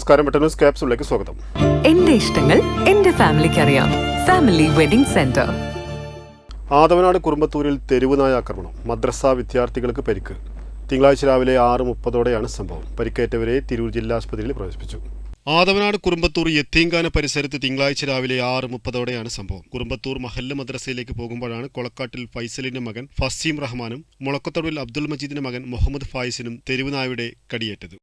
നമസ്കാരം, ന്യൂസ് ക്യാപ്സൂളിലേക്ക് സ്വാഗതം. എന്റെ ഇഷ്ടങ്ങൾ എന്റെ ഫാമിലിക്ക് അറിയാം. Family Wedding Centre. ആദവനാട് കുറുമ്പത്തൂരിൽ തെരുവുനായ ആക്രമണം. മദ്രസ വിദ്യാർത്ഥികൾക്ക് പരിക്ക്. തിങ്കളാഴ്ച രാവിലെ 6:30 സംഭവം. പരിക്കേറ്റവരെ തിരൂർ ജില്ലാ ആശുപത്രിയിൽ പ്രവേശിപ്പിച്ചു. ആദവനാട് കുറുമ്പത്തൂർ യത്തീംഖാന പരിസരത്ത് തിങ്കളാഴ്ച രാവിലെ 6:30 സംഭവം. കുറുമ്പത്തൂർ മഹല്ല് മദ്രസയിലേക്ക് പോകുമ്പോഴാണ് കൊളക്കാട്ടിൽ ഫൈസലിന്റെ മകൻ ഫസീം റഹ്മാനും മുളക്കത്തടവിൽ അബ്ദുൽ മജീദിന്റെ മകൻ മുഹമ്മദ് ഫായിസിനും തെരുവുനായയുടെ കടിയേറ്റത്.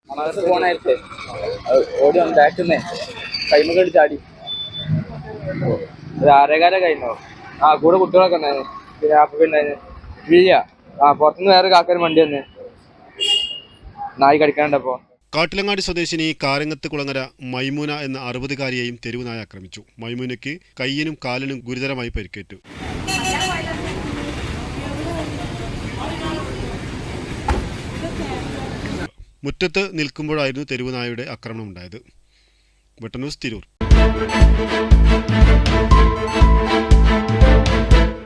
മണത്ത് പോണായിട്ട് ഓടി വന്ന് ബാക്കിന്ന് കൈമകൾ ചാടി ഒരു 6:15 കഴിഞ്ഞോ. കൂടെ കുട്ടികളൊക്കെ ഉണ്ടായിരുന്നു. പിന്നെ പിന്നെ വീഴ പുറത്തുനിന്ന് വേറെ കാക്കാൻ വണ്ടി വന്ന് നായി കടിക്കാണ്ടപ്പോ. കാട്ടിലങ്ങാടി സ്വദേശിനി കാരങ്ങത്ത് കുളങ്ങര മൈമൂന എന്ന 60-കാരിയെയും തെരുവുനായ ആക്രമിച്ചു. മൈമൂനയ്ക്ക് കയ്യിനും കാലിനും ഗുരുതരമായി പരിക്കേറ്റു. മുറ്റത്ത് നിൽക്കുമ്പോഴായിരുന്നു തെരുവുനായയുടെ ആക്രമണം ഉണ്ടായത്. ന്യൂസ് തിരൂർ.